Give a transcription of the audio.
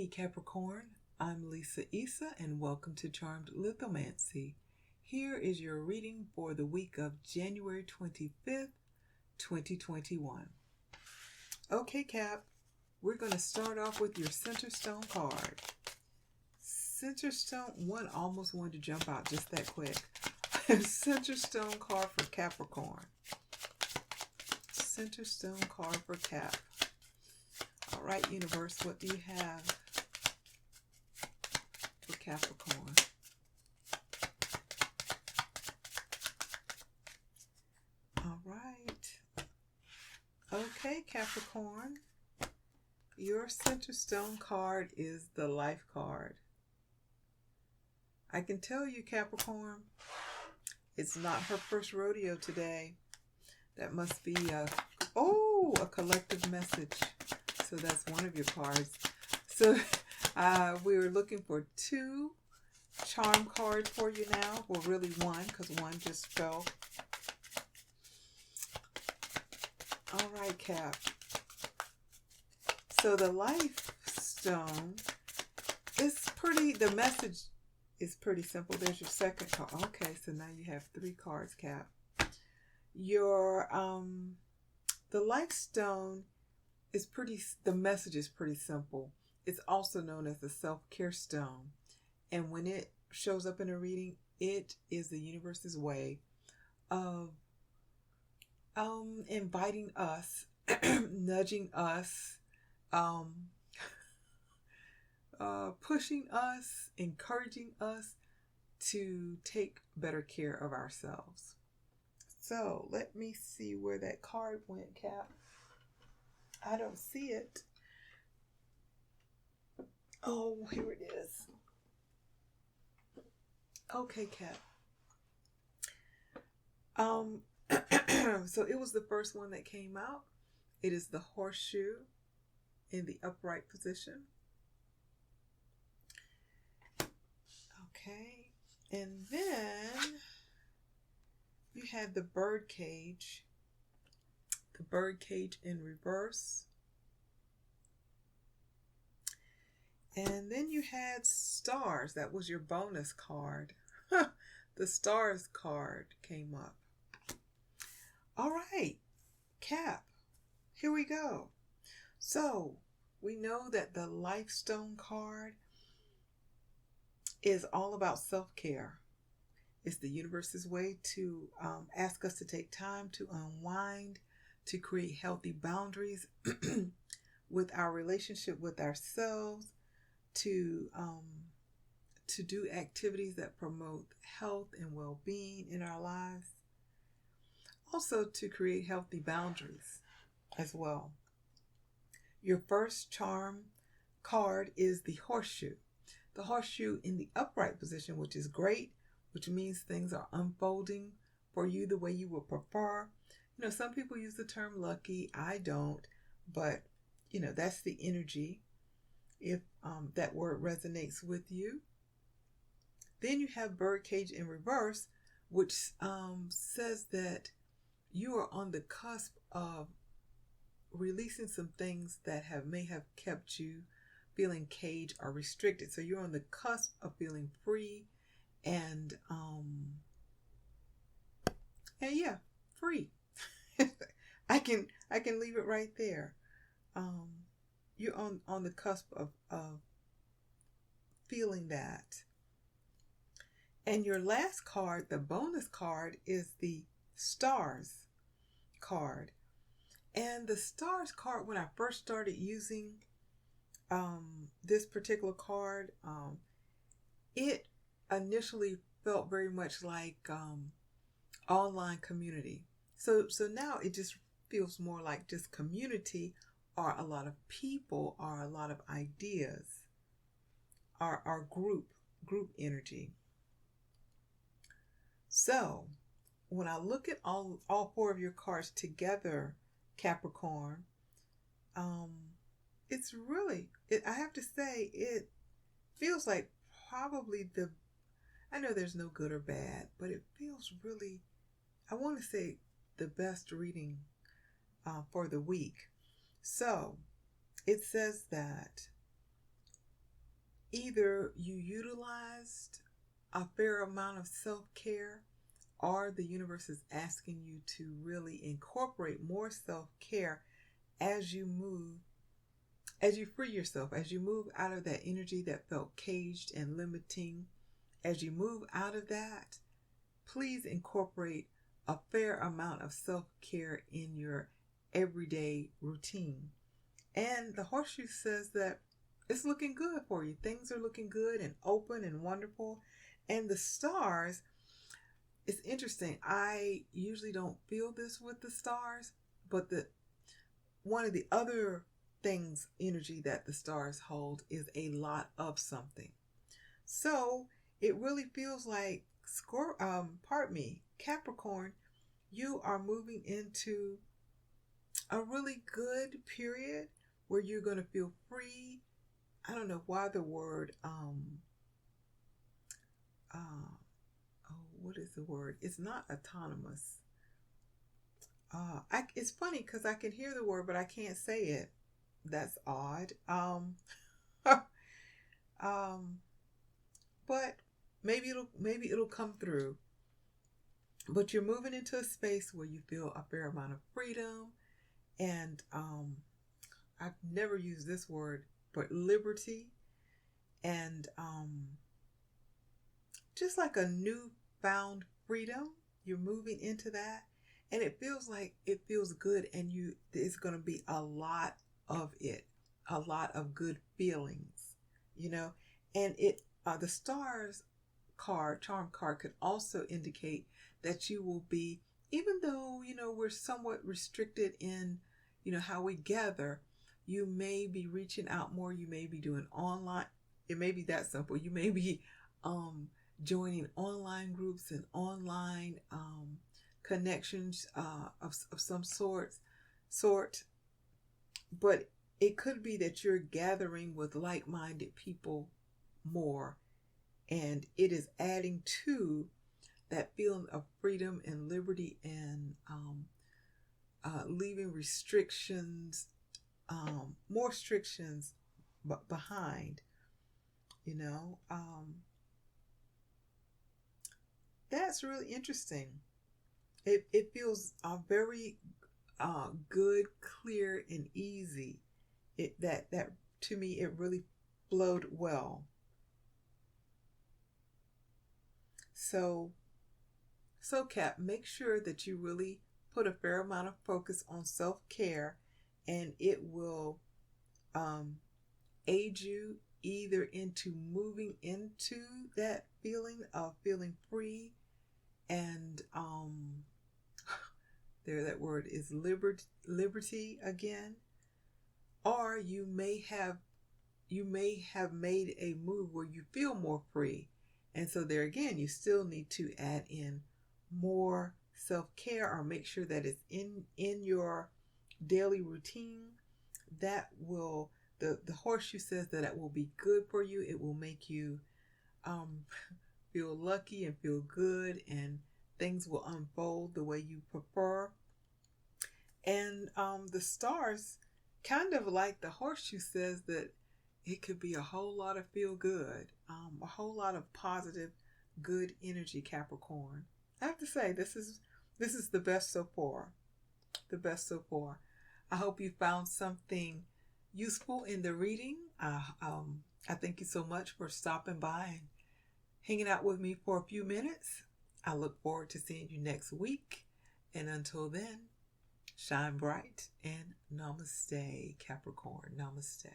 Hey Capricorn, I'm Lisa-Issa and welcome to Charmed Lithomancy. Here is your reading for the week of January 25th, 2021. Okay Cap, we're going to start off with your Center Stone card. Center Stone, one almost wanted to jump out just that quick. Center Stone card for Capricorn. Center Stone card for Cap. All right, universe, what do you have for Capricorn? All right. Okay, Capricorn. Your Center Stone card is the Life card. I can tell you, Capricorn, it's not her first rodeo today. That must be a collective message. So that's one of your cards. So we were looking for two charm cards for you now. Well, really one, because one just fell. All right, Cap. So the Life Stone is the message is pretty simple. There's your second card. Okay, so now you have three cards, Cap. Your, the Life Stone the message is pretty simple. It's also known as the self-care stone. And when it shows up in a reading, it is the universe's way of inviting us, nudging us, pushing us, encouraging us to take better care of ourselves. So let me see where that card went, Cap. I don't see it. Oh, here it is. Okay, Cap. So it was the first one that came out. It is the horseshoe in the upright position. Okay. And then you had the bird cage. The bird cage in reverse. And then you had stars. That was your bonus card. The stars card came up. All right, Cap. Here we go. So we know that the Life Stone card is all about self-care. It's the universe's way to ask us to take time to unwind, to create healthy boundaries with our relationship with ourselves, to do activities that promote health and well-being in our lives. Also to create healthy boundaries as well. Your first charm card is the horseshoe. The horseshoe in the upright position, which is great, which means things are unfolding for you the way you would prefer. You know, some people use the term lucky. I don't, but you know, that's the energy. If that word resonates with you. Then you have birdcage in reverse, which says that you are on the cusp of releasing some things that may have kept you feeling caged or restricted. So you're on the cusp of feeling free and yeah, free. I can leave it right there. You're on the cusp of feeling that. And your last card, the bonus card, is the stars card. And the stars card, when I first started using this particular card, it initially felt very much like online community. So now it just feels more like just community, or a lot of people, or a lot of ideas, or group energy. So when I look at all four of your cards together, Capricorn, it's really, I have to say, it feels like probably I know there's no good or bad, but it feels really, I want to say, the best reading for the week. So it says that either you utilized a fair amount of self-care, or the universe is asking you to really incorporate more self-care as you free yourself, as you move out of that energy that felt caged and limiting. As you move out of that, please incorporate a fair amount of self-care in your everyday routine. And the horseshoe says that it's looking good for you. Things are looking good and open and wonderful. And the stars, it's interesting. I usually don't feel this with the stars, but one of the other things, energy that the stars hold, is a lot of something. So it really feels like Capricorn, you are moving into a really good period where you're going to feel free. I don't know why the word what is the word? It's not autonomous. It's funny because I can hear the word, but I can't say it. That's odd. But maybe it'll come through. But you're moving into a space where you feel a fair amount of freedom, and I've never used this word, but liberty, and just like a newfound freedom. You're moving into that, and it feels good, and it's going to be a lot of it, a lot of good feelings, and the stars charm card could also indicate that you will be, even though we're somewhat restricted in how we gather, you may be reaching out more. You may be doing online. It may be that simple. You may be joining online groups and online connections of some sort. But it could be that you're gathering with like-minded people more, and it is adding to that feeling of freedom and liberty, and leaving restrictions, more restrictions behind. That's really interesting. It feels very good, clear, and easy. That to me, it really flowed well. So Cap, make sure that you really put a fair amount of focus on self-care, and it will aid you either into moving into that feeling of feeling free, and that word is liberty again, or you may have made a move where you feel more free, and so there again, you still need to add in more self-care, or make sure that it's in your daily routine. That will, the horseshoe says that it will be good for you. It will make you feel lucky and feel good, and things will unfold the way you prefer. And the stars, kind of like the horseshoe, says that it could be a whole lot of feel good, a whole lot of positive, good energy, Capricorn. I have to say, this is the best so far. The best so far. I hope you found something useful in the reading. I thank you so much for stopping by and hanging out with me for a few minutes. I look forward to seeing you next week. And until then, shine bright and namaste, Capricorn. Namaste.